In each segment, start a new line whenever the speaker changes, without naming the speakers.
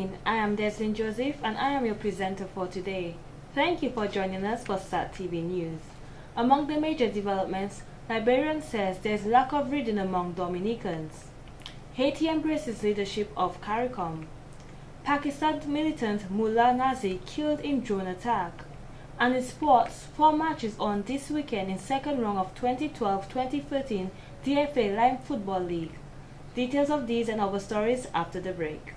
evening, I am Deslin Joseph and I am your presenter for today. Thank you for joining us for SAT TV News. Among the major developments, Liberian says there is lack of reading among Dominicans. Haiti embraces leadership of CARICOM. Pakistan militant Mullah Nazi killed in drone attack. And in sports, 4 matches on this weekend in second round of 2012-2013 DFA Lime Football League. Details of these and other stories after the break.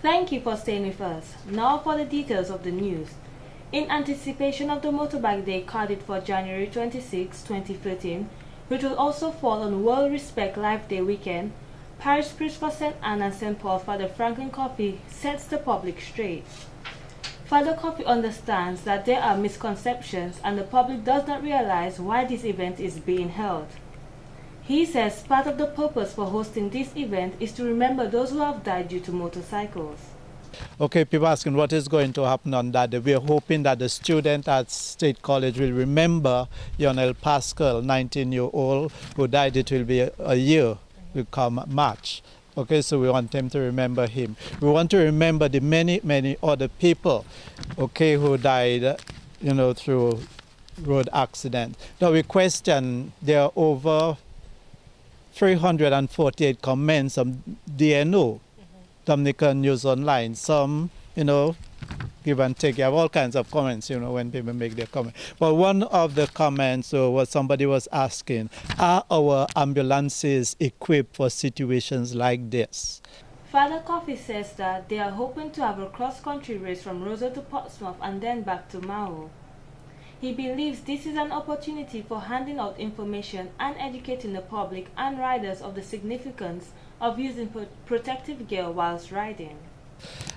Thank you for staying with us. Now for the details of the news. In anticipation of the Motorbike Day carded for January 26, 2013, which will also fall on World Respect Life Day weekend, Parish Priest for St. Anne and St. Paul, Father Franklin Coffey, sets the public straight. Father Coffey understands that there are misconceptions and the public does not realize why this event is being held. He says part of the purpose for hosting this event is to remember those who have died due to motorcycles.
Okay, people asking what is going to happen on that day. We are hoping that the student at State College will remember Lionel Pascal, 19-year-old, who died. It will be a year, will come March. Okay, so we want them to remember him. We want to remember the many, many other people, okay, who died, through road accident. Now we question, there are over 348 comments on DNO. Dominican News Online. Some, give and take. You have all kinds of comments, when people make their comment. But one of the comments was somebody was asking, are our ambulances equipped for situations like this?
Father Coffey says that they are hoping to have a cross-country race from Roseau to Portsmouth and then back to Mao. He believes this is an opportunity for handing out information and educating the public and riders of the significance of using protective gear whilst riding.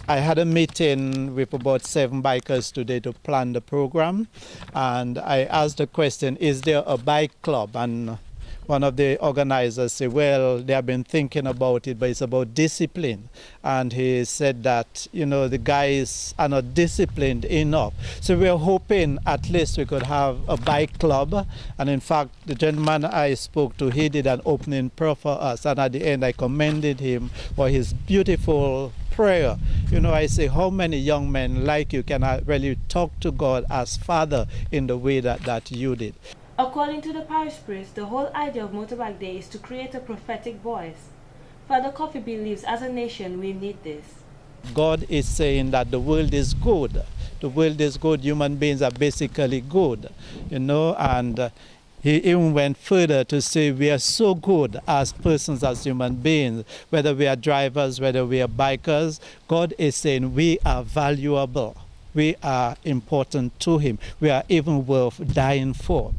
I had a meeting with about 7 bikers today to plan the program, and I asked the question, is there a bike club? And one of the organizers said, well, they have been thinking about it, but it's about discipline. And he said that, the guys are not disciplined enough. So we're hoping at least we could have a bike club. And in fact, the gentleman I spoke to, he did an opening prayer for us. And at the end, I commended him for his beautiful prayer. I say, how many young men like you can really talk to God as Father in the way that you did?
According to the parish priest, the whole idea of Motorbike Day is to create a prophetic voice. Father Coffey believes as a nation we need this.
God is saying that the world is good. The world is good. Human beings are basically good, and he even went further to say we are so good as persons, as human beings, whether we are drivers, whether we are bikers. God is saying we are valuable. We are important to him. We are even worth dying for.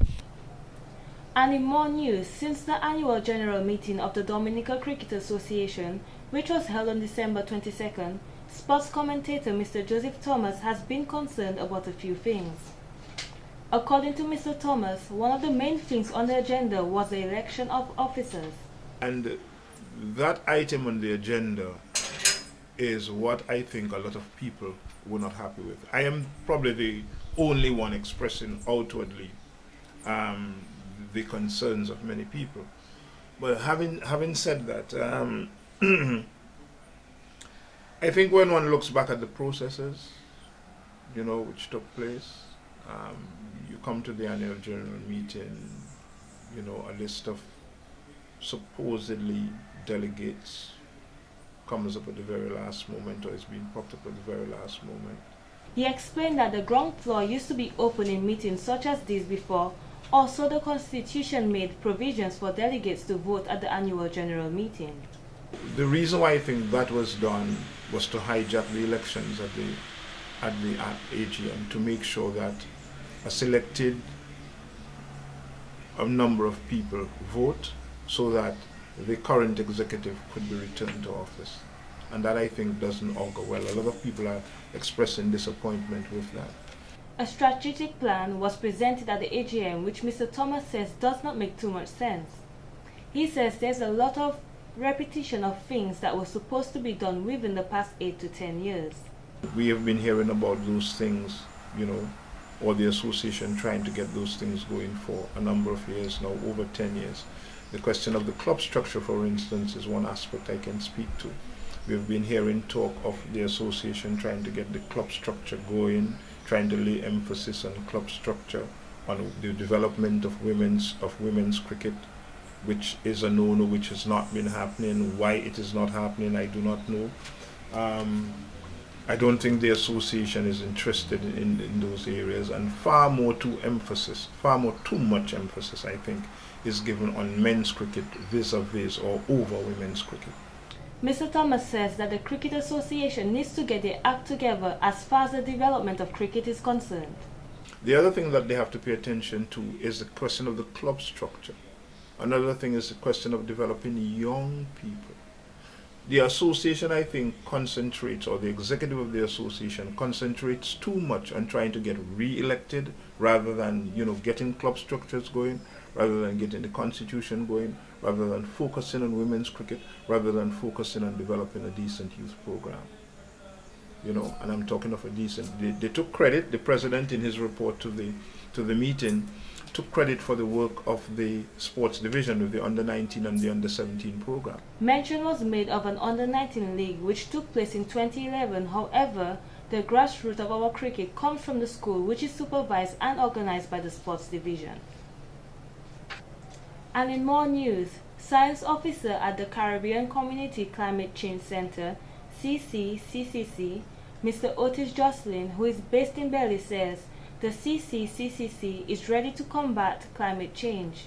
And in more news, since the annual general meeting of the Dominican Cricket Association, which was held on December 22nd, sports commentator Mr. Joseph Thomas has been concerned about a few things. According to Mr. Thomas, one of the main things on the agenda was the election of officers.
And that item on the agenda is what I think a lot of people were not happy with. I am probably the only one expressing outwardly the concerns of many people. But having said that, I think when one looks back at the processes, which took place, you come to the annual general meeting, a list of supposedly delegates comes up at the very last moment, or is being propped up at the very last moment.
He explained that the ground floor used to be open in meetings such as these before. Also, the Constitution made provisions for delegates to vote at the annual general meeting.
The reason why I think that was done was to hijack the elections at the AGM, to make sure that a selected number of people vote so that the current executive could be returned to office. And that, I think, doesn't augur well. A lot of people are expressing disappointment with that.
A strategic plan was presented at the AGM which Mr. Thomas says does not make too much sense. He says there's a lot of repetition of things that were supposed to be done within the past 8 to 10 years.
We have been hearing about those things, or the association trying to get those things going for a number of years now, over 10 years. The question of the club structure, for instance, is one aspect I can speak to. We've been hearing talk of the association trying to get the club structure going, trying to lay emphasis on club structure, on the development of women's cricket, which is a no-no, which has not been happening. Why it is not happening, I do not know. I don't think the association is interested in those areas, and far too much emphasis, I think, is given on men's cricket vis-a-vis or over women's cricket.
Mr. Thomas says that the Cricket Association needs to get their act together as far as the development of cricket is concerned.
The other thing that they have to pay attention to is the question of the club structure. Another thing is the question of developing young people. The association, I think, concentrates, or the executive of the association concentrates too much on trying to get re-elected rather than, getting club structures going, rather than getting the constitution going, rather than focusing on women's cricket, rather than focusing on developing a decent youth program. And I'm talking of a decent. They took credit. The president, in his report to the meeting, took credit for the work of the sports division with the under-19 and the under-17 program.
Mention was made of an under-19 league which took place in 2011. However, the grassroots of our cricket comes from the school, which is supervised and organized by the sports division. And in more news, Science Officer at the Caribbean Community Climate Change Center, CCCCC, Mr. Otis Jocelyn, who is based in Belize, says the CCCCC is ready to combat climate change.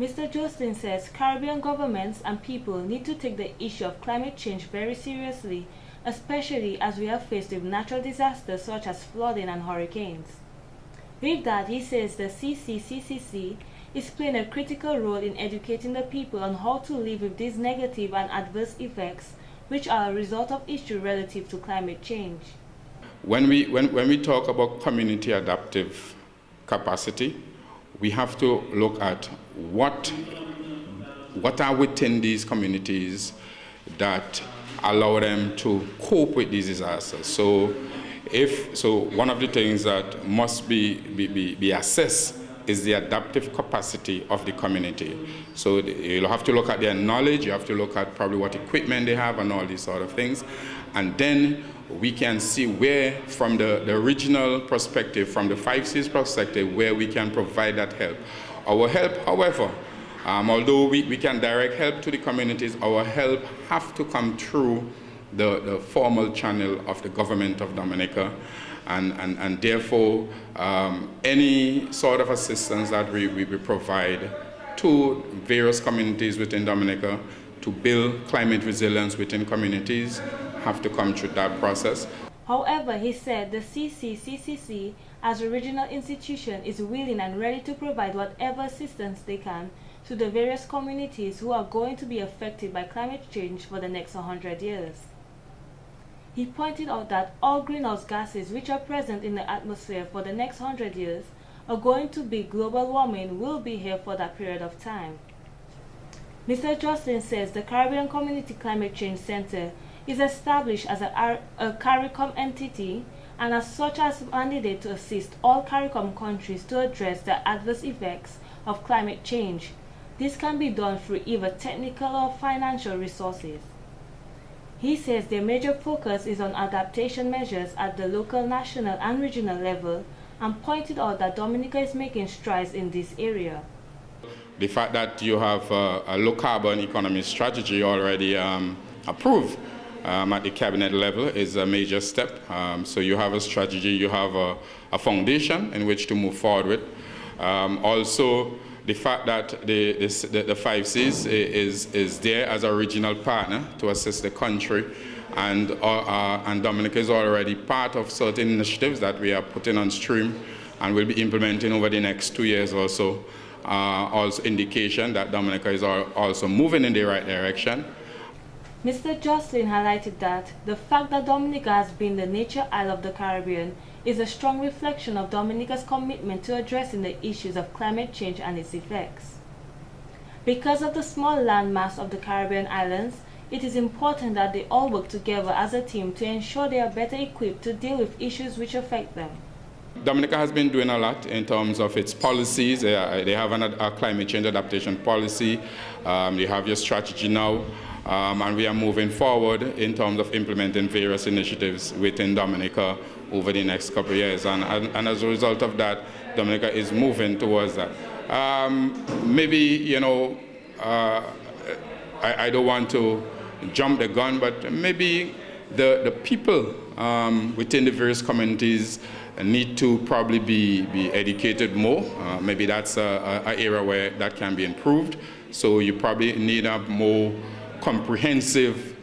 Mr. Jocelyn says Caribbean governments and people need to take the issue of climate change very seriously, especially as we are faced with natural disasters such as flooding and hurricanes. With that, he says the CCCCC is playing a critical role in educating the people on how to live with these negative and adverse effects which are a result of issues relative to climate change.
When we talk about community adaptive capacity, we have to look at what are within these communities that allow them to cope with these disasters. So one of the things that must be assessed is the adaptive capacity of the community. So you'll have to look at their knowledge, you have to look at probably what equipment they have and all these sort of things. And then we can see where, from the regional perspective, from the 5Cs perspective, where we can provide that help. Our help, however, although we can direct help to the communities, our help have to come through the formal channel of the government of Dominica. And therefore, any sort of assistance that we provide to various communities within Dominica to build climate resilience within communities have to come through that process.
However, he said the CCCCC, as a regional institution, is willing and ready to provide whatever assistance they can to the various communities who are going to be affected by climate change for the next 100 years. He pointed out that all greenhouse gases which are present in the atmosphere for the next 100 years are going to be global warming will be here for that period of time. Mr. Jocelyn says the Caribbean Community Climate Change Center is established as a CARICOM entity and as such as mandated to assist all CARICOM countries to address the adverse effects of climate change. This can be done through either technical or financial resources. He says their major focus is on adaptation measures at the local, national, and regional level, and pointed out that Dominica is making strides in this area.
The fact that you have a low carbon economy strategy already approved at the cabinet level is a major step. So you have a strategy, you have a foundation in which to move forward with. Also, the fact that the 5Cs is there as a regional partner to assist the country, and Dominica is already part of certain initiatives that we are putting on stream and will be implementing over the next 2 years or so. Also indication that Dominica is also moving in the right direction.
Mr. Jocelyn highlighted that the fact that Dominica has been the nature isle of the Caribbean is a strong reflection of Dominica's commitment to addressing the issues of climate change and its effects. Because of the small landmass of the Caribbean islands, it is important that they all work together as a team to ensure they are better equipped to deal with issues which affect them.
Dominica has been doing a lot in terms of its policies. They have a climate change adaptation policy. They have your strategy now. And we are moving forward in terms of implementing various initiatives within Dominica over the next couple of years. And as a result of that, Dominica is moving towards that. Maybe, you know, I don't want to jump the gun, but maybe the people within the various communities need to probably be educated more. Maybe that's an area where that can be improved. So you probably need a more comprehensive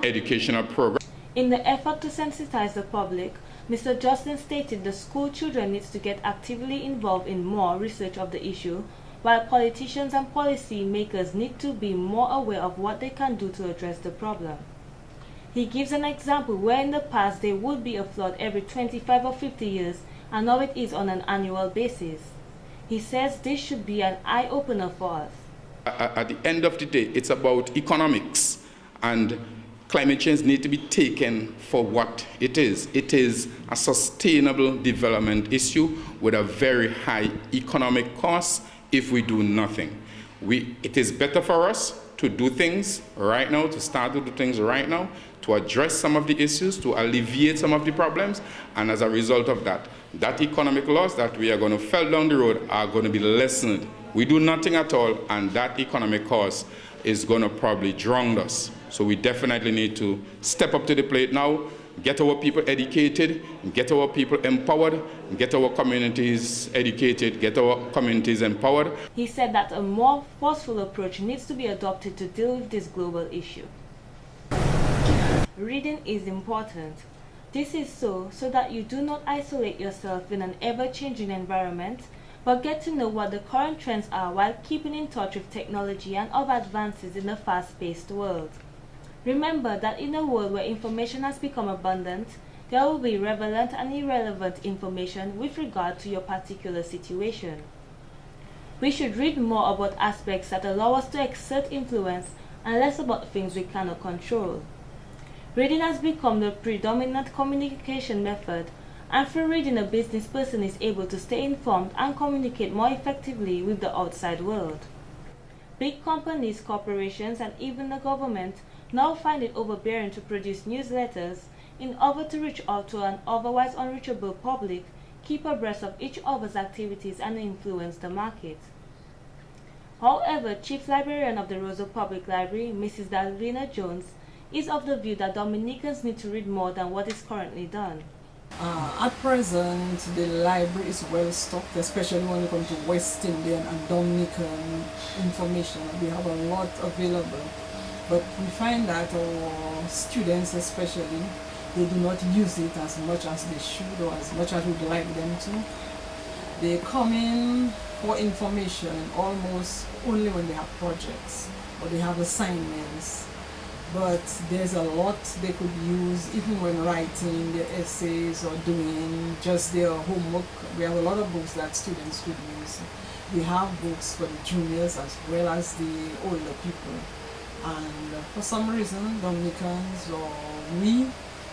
educational program.
In the effort to sensitize the public, Mr. Justin stated the school children needs to get actively involved in more research of the issue, while politicians and policy makers need to be more aware of what they can do to address the problem. He gives an example where in the past there would be a flood every 25 or 50 years, and now it is on an annual basis. He says this should be an eye-opener for us.
At the end of the day, it's about economics, and climate change needs to be taken for what it is. It is a sustainable development issue with a very high economic cost if we do nothing. It is better for us to do things right now, to start to do things right now, to address some of the issues, to alleviate some of the problems, and as a result of that, that economic loss that we are going to fell down the road are going to be lessened. We do nothing at all, and that economic cost is going to probably drown us. So we definitely need to step up to the plate now, get our people educated, get our people empowered, get our communities educated, get our communities empowered.
He said that a more forceful approach needs to be adopted to deal with this global issue. Reading is important. This is so that you do not isolate yourself in an ever-changing environment, but get to know what the current trends are while keeping in touch with technology and other advances in a fast-paced world. Remember that in a world where information has become abundant, there will be relevant and irrelevant information with regard to your particular situation. We should read more about aspects that allow us to exert influence and less about things we cannot control. Reading has become the predominant communication method, and through reading a business person is able to stay informed and communicate more effectively with the outside world. Big companies, corporations, and even the government now find it overbearing to produce newsletters in order to reach out to an otherwise unreachable public, keep abreast of each other's activities, and influence the market. However, Chief Librarian of the Roseau Public Library, Mrs. Dalvina Jones, is of the view that Dominicans need to read more than what is currently done.
At present, the library is well stocked, especially when it comes to West Indian and Dominican information. We have a lot available, but we find that our students especially, they do not use it as much as they should or as much as we'd like them to. They come in for information almost only when they have projects or they have assignments. But there's a lot they could use even when writing their essays or doing just their homework. We have a lot of books that students could use. We have books for the juniors as well as the older people. And for some reason, Dominicans or we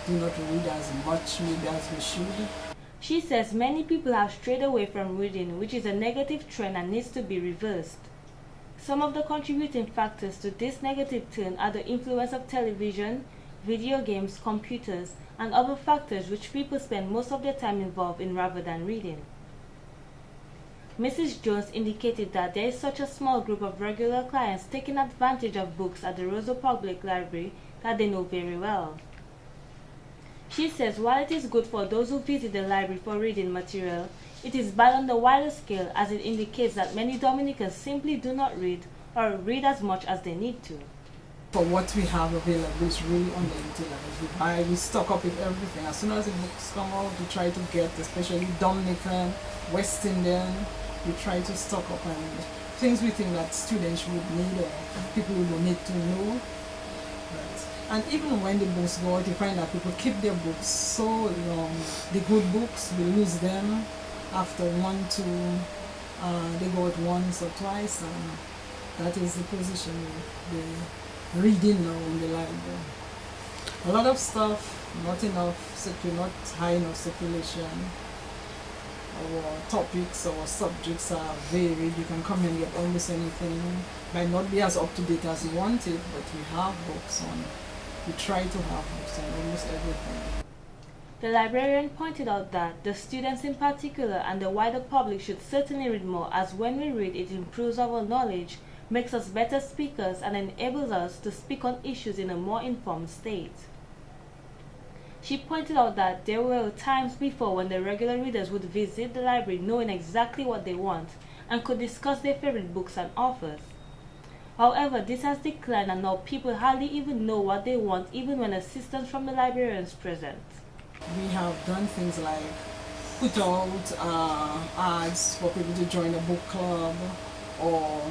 do not read as much maybe as we should.
She says many people have strayed away from reading, which is a negative trend and needs to be reversed. Some of the contributing factors to this negative turn are the influence of television, video games, computers, and other factors which people spend most of their time involved in rather than reading. Mrs. Jones indicated that there is such a small group of regular clients taking advantage of books at the Roseau Public Library that they know very well. She says while it is good for those who visit the library for reading material, it is bad on the wider scale as it indicates that many Dominicans simply do not read or read as much as they need to.
For what we have available is really unlimited. We stock up with everything. As soon as the books come out, we try to get, especially Dominican, West Indian, we try to stock up and things we think that students would need or people would need to know. And even when the books go out, you find that people keep their books so long. The good books, we lose them after they go out once or twice. And That is the position of the reading now in the library. A lot of stuff, not not high enough circulation. Our topics, our subjects are varied. You can come and get almost anything. Might not be as up to date as you want it, but we have books on. We try to have books on almost everything.
The librarian pointed out that the students in particular and the wider public should certainly read more, as when we read it improves our knowledge, makes us better speakers, and enables us to speak on issues in a more informed state. She pointed out that there were times before when the regular readers would visit the library knowing exactly what they want and could discuss their favorite books and authors. However, this has declined and now people hardly even know what they want even when assistance from the librarian is present.
We have done things like put out ads for people to join a book club, or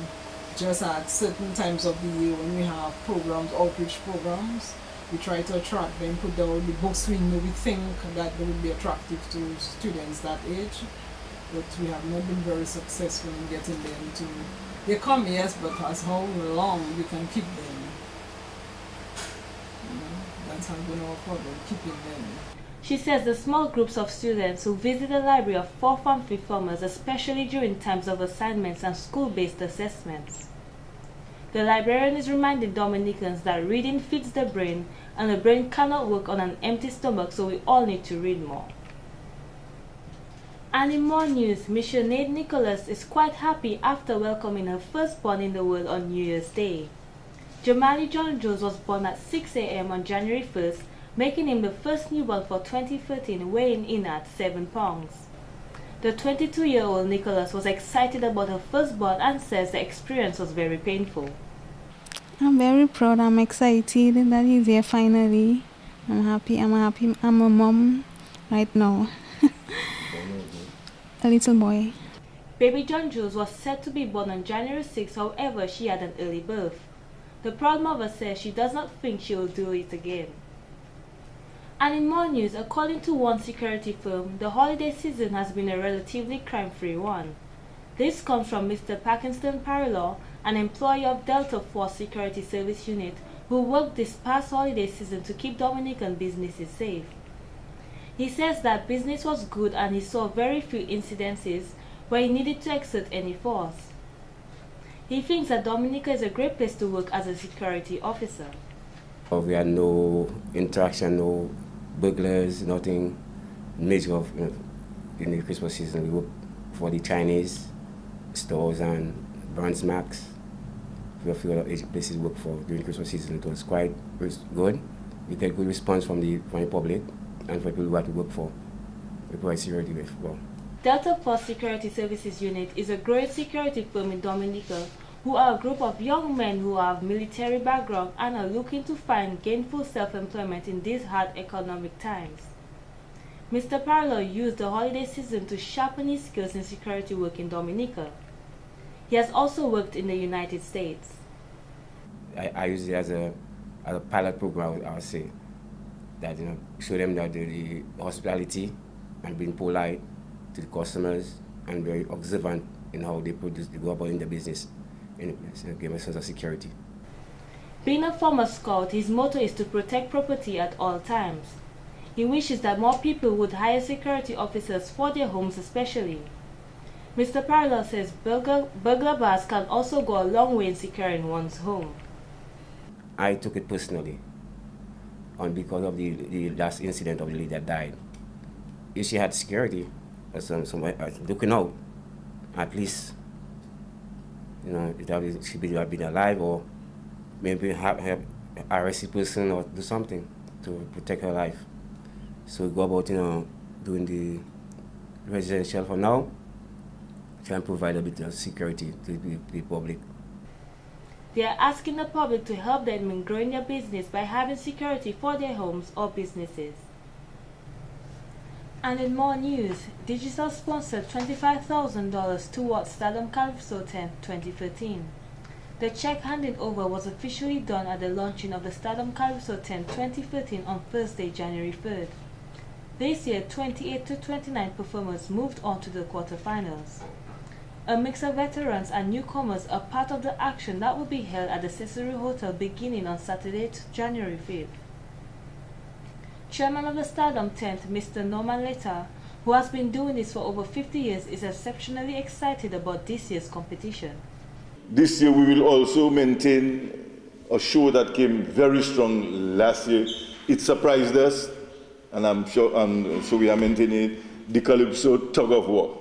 just at certain times of the year when we have programs, outreach programs, we try to attract them, put down the books we think that they would be attractive to students that age, but we have not been very successful in getting them to. They come, yes, but as how long you can keep them. That's how been our problem, keeping them.
She says the small groups of students who visit the library are 4th and 5th formers, especially during times of assignments and school-based assessments. The librarian is reminding Dominicans that reading feeds the brain, and the brain cannot work on an empty stomach, so we all need to read more. And in more news, Miss Sinead Nicholas is quite happy after welcoming her firstborn in the world on New Year's Day. Jamali John Jones was born at 6 a.m. on January 1st, making him the first newborn for 2013, weighing in at 7 pounds. The 22-year-old Nicholas was excited about her firstborn and says the experience was very painful.
I'm very proud. I'm excited that he's here finally. I'm happy. I'm a mom right now. A little boy.
Baby John Jules was set to be born on January 6, however, she had an early birth. The proud mother says she does not think she will do it again. And in more news, according to one security firm, the holiday season has been a relatively crime-free one. This comes from Mr. Paxton Parlow, an employee of Delta Force Security Service Unit, who worked this past holiday season to keep Dominican businesses safe. He says that business was good and he saw very few incidences where he needed to exert any force. He thinks that Dominica is a great place to work as a security officer.
We had no interaction, no burglars, nothing major in the Christmas season. We work for the Chinese stores and Brands Max. We have a few other places we work for during Christmas season. It was quite good. We get good response from the public and for people who have to work for. We provide security with. Well.
Delta Force Security Services Unit is a growing security firm in Dominica who are a group of young men who have military background and are looking to find gainful self-employment in these hard economic times. Mr. Parlow used the holiday season to sharpen his skills in security work in Dominica. He has also worked in the United States.
I use it as a pilot program, I would say. That, show them that the hospitality and being polite to the customers and very observant in how they go about in the business and give a sense of security.
Being a former scout, his motto is to protect property at all times. He wishes that more people would hire security officers for their homes especially. Mr. Parlow says burglar bars can also go a long way in securing one's home.
I took it personally. And because of the last incident of the lady that died, if she had security, somebody looking out, at least, she would have been alive, or maybe have arrest a person or do something to protect her life. So we go about, doing the residential for now, try and provide a bit of security to the public.
They are asking the public to help them in growing their business by having security for their homes or businesses. And in more news, Digicel sponsored $25,000 towards Stardom Calypso 10 2013. The check handing over was officially done at the launching of the Stardom Calypso 10 2013 on Thursday, January 3rd. This year, 28 to 29 performers moved on to the quarterfinals. A mix of veterans and newcomers are part of the action that will be held at the Cicero Hotel beginning on Saturday, January 5th. Chairman of the Stardom tent, Mr. Norman Letta, who has been doing this for over 50 years, is exceptionally excited about this year's competition.
This year we will also maintain a show that came very strong last year. It surprised us, and I'm sure, so we are maintaining the Calypso Tug of War.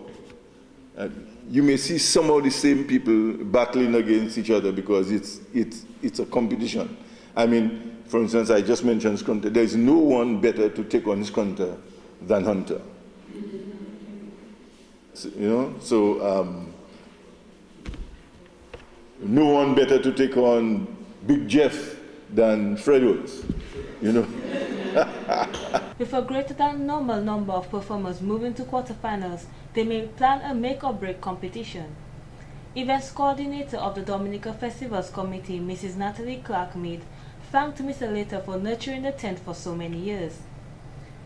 You may see some of the same people battling against each other because it's a competition. I mean, for instance, I just mentioned Skunter. There is no one better to take on Skunter than Hunter. So, no one better to take on Big Jeff than Fred Woods,
With a greater than normal number of performers moving to quarterfinals, they may plan a make-or-break competition. Events coordinator of the Dominica Festivals Committee, Mrs. Natalie Clark-Mead, thanked Mr. Letta for nurturing the tent for so many years.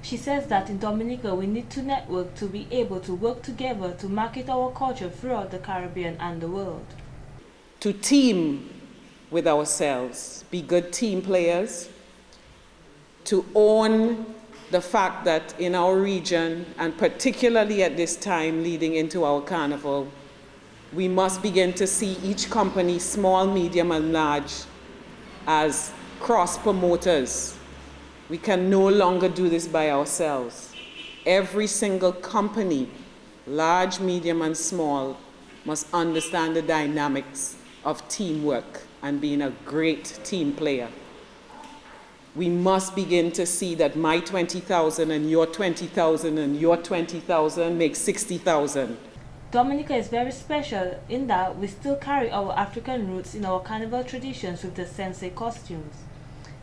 She says that in Dominica we need to network to be able to work together to market our culture throughout the Caribbean and the world.
To team with ourselves, be good team players, to own the fact that in our region, and particularly at this time leading into our carnival, we must begin to see each company, small, medium, and large, as cross-promoters. We can no longer do this by ourselves. Every single company, large, medium, and small, must understand the dynamics of teamwork and being a great team player. We must begin to see that my 20,000 and your 20,000 and your 20,000 makes 60,000.
Dominica is very special in that we still carry our African roots in our carnival traditions with the sensei costumes.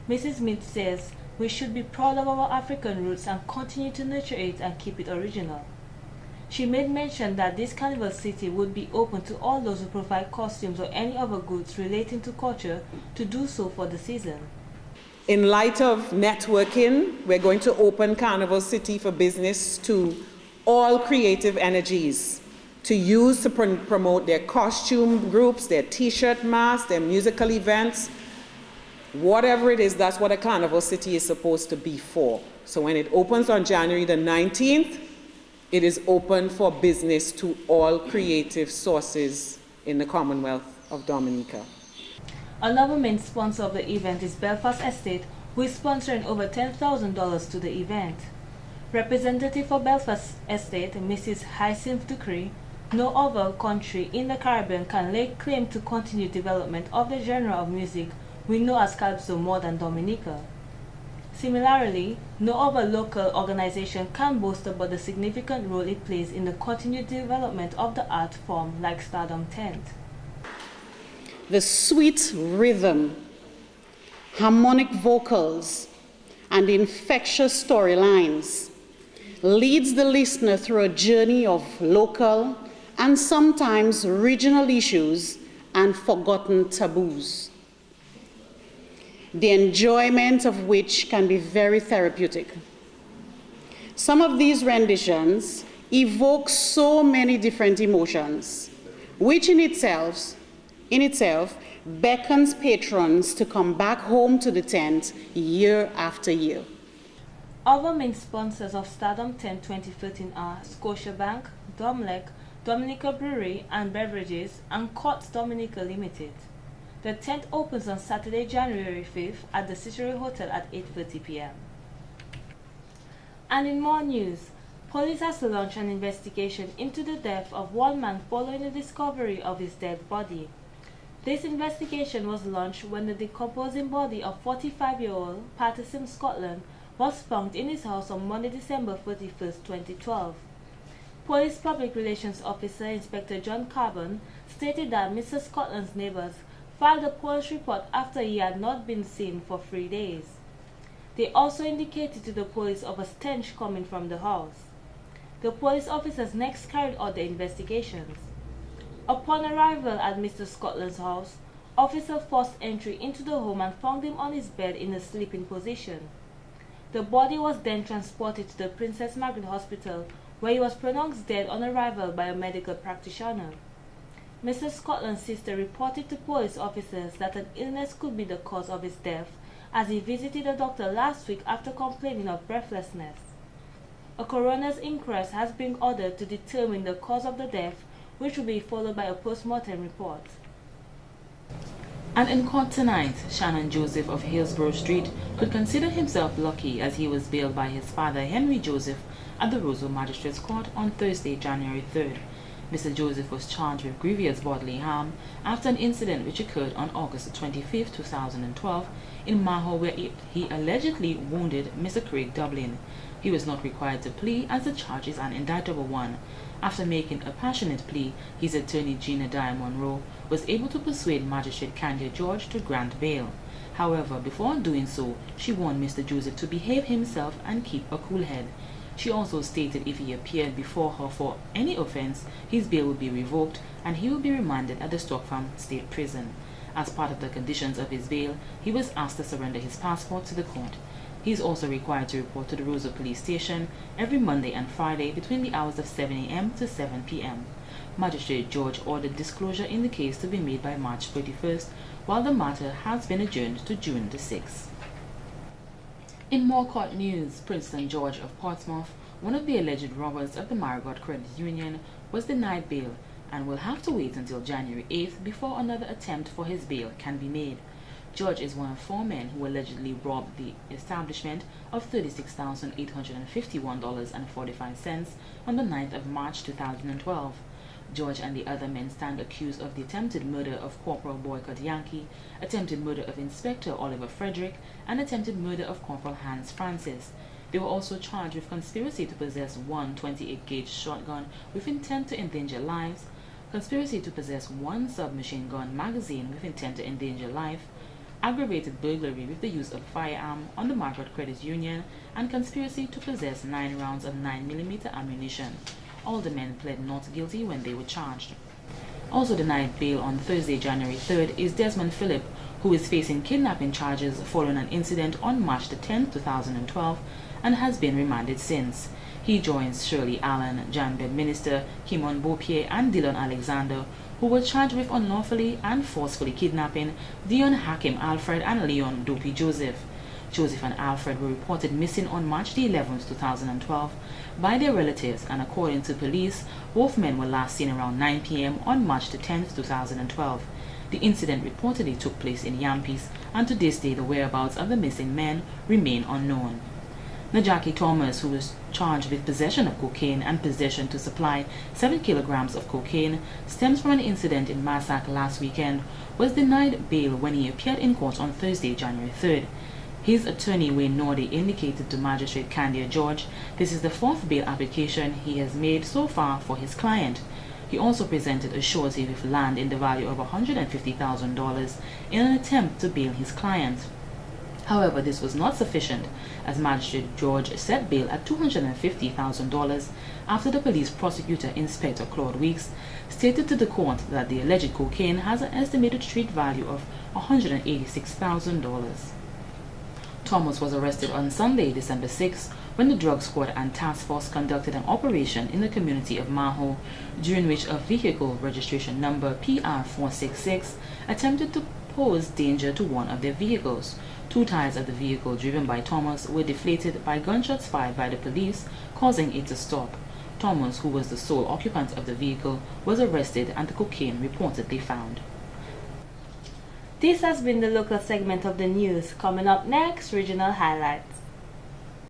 Mrs. Mead says we should be proud of our African roots and continue to nurture it and keep it original. She made mention that this carnival city would be open to all those who provide costumes or any other goods relating to culture to do so for the season.
In light of networking, we're going to open Carnival City for business to all creative energies to use to promote their costume groups, their t-shirt masks, their musical events. Whatever it is, that's what a Carnival City is supposed to be for. So when it opens on January the 19th, it is open for business to all creative sources in the Commonwealth of Dominica.
Another main sponsor of the event is Belfast Estate, who is sponsoring over $10,000 to the event. Representative for Belfast Estate, Mrs. Hyacinth Ducree, no other country in the Caribbean can lay claim to continued development of the genre of music we know as Calypso more than Dominica. Similarly, no other local organization can boast about the significant role it plays in the continued development of the art form like Stardom Tent.
The sweet rhythm, harmonic vocals, and infectious storylines leads the listener through a journey of local and sometimes regional issues and forgotten taboos, the enjoyment of which can be very therapeutic. Some of these renditions evoke so many different emotions, which in itself beckons patrons to come back home to the tent year after year.
Other main sponsors of Stardom Tent 2013 are Scotiabank, Domlec, Dominica Brewery and Beverages, and Courts Dominica Limited. The tent opens on Saturday, January 5th at the Cicero Hotel at 8:30 p.m. And in more news, police has launched an investigation into the death of one man following the discovery of his dead body. This investigation was launched when the decomposing body of 45-year-old Patterson Scotland was found in his house on Monday, December 31st, 2012. Police Public Relations Officer Inspector John Carbon stated that Mr. Scotland's neighbors filed a police report after he had not been seen for 3 days. They also indicated to the police of a stench coming from the house. The police officers next carried out the investigations. Upon arrival at Mr. Scotland's house, officers forced entry into the home and found him on his bed in a sleeping position. The body was then transported to the Princess Margaret Hospital, where he was pronounced dead on arrival by a medical practitioner. Mr. Scotland's sister reported to police officers that an illness could be the cause of his death, as he visited a doctor last week after complaining of breathlessness. A coroner's inquest has been ordered to determine the cause of the death, which will be followed by a post-mortem report.
And in court tonight, Shannon Joseph of Hillsborough Street could consider himself lucky as he was bailed by his father Henry Joseph at the Roseville Magistrates Court on Thursday, January 3rd. Mr. Joseph was charged with grievous bodily harm after an incident which occurred on August 25, 2012 in Maho, where he allegedly wounded Mr. Craig Dublin. He was not required to plea as the charge is an indictable one. After making a passionate plea, his attorney Gina Dyer Monroe was able to persuade Magistrate Candia George to grant bail. However, before doing so, she warned Mr. Joseph to behave himself and keep a cool head. She also stated if he appeared before her for any offense, his bail would be revoked and he would be remanded at the Stock Farm State Prison. As part of the conditions of his bail, he was asked to surrender his passport to the court. He is also required to report to the Roseville Police Station every Monday and Friday between the hours of 7 a.m. to 7 p.m. Magistrate George ordered disclosure in the case to be made by March 31st, while the matter has been adjourned to June the 6th. In more court news, Princeton George of Portsmouth, one of the alleged robbers of the Marigot Credit Union, was denied bail and will have to wait until January 8th before another attempt for his bail can be made. George is one of 4 men who allegedly robbed the establishment of $36,851.45 on the 9th of March 2012. George and the other men stand accused of the attempted murder of Corporal Boycott Yankee, attempted murder of Inspector Oliver Frederick, and attempted murder of Corporal Hans Francis. They were also charged with conspiracy to possess one 28-gauge shotgun with intent to endanger lives, conspiracy to possess one submachine gun magazine with intent to endanger life, aggravated burglary with the use of a firearm on the Margaret Credit Union, and conspiracy to possess 9 rounds of 9mm ammunition. All the men pled not guilty when they were charged. Also denied bail on Thursday, January 3rd is Desmond Phillip, who is facing kidnapping charges following an incident on March 10, 2012, and has been remanded since. He joins Shirley Allen, Jan Bedminster, Kimon Beaupier, and Dylan Alexander, who were charged with unlawfully and forcefully kidnapping Dion Hakim Alfred and Leon Dopey Joseph. Joseph and Alfred were reported missing on March 11, 2012 by their relatives, and according to police, both men were last seen around 9 p.m. on March 10, 2012. The incident reportedly took place in Yampies, and to this day the whereabouts of the missing men remain unknown. Najaki Thomas, who was charged with possession of cocaine and possession to supply 7 kilograms of cocaine, stems from an incident in Massac last weekend, was denied bail when he appeared in court on Thursday, January 3rd. His attorney, Wayne Nordy, indicated to Magistrate Candia George this is the 4th bail application he has made so far for his client. He also presented a surety with land in the value of $150,000 in an attempt to bail his client. However, this was not sufficient, as Magistrate George set bail at $250,000 after the police prosecutor, Inspector Claude Weeks, stated to the court that the alleged cocaine has an estimated street value of $186,000. Thomas was arrested on Sunday, December 6, when the drug squad and task force conducted an operation in the community of Maho, during which a vehicle registration number PR466 attempted to pose danger to one of their vehicles. 2 tires of the vehicle driven by Thomas were deflated by gunshots fired by the police, causing it to stop. Thomas, who was the sole occupant of the vehicle, was arrested and the cocaine reportedly found.
This has been the local segment of the news. Coming up next, regional highlights.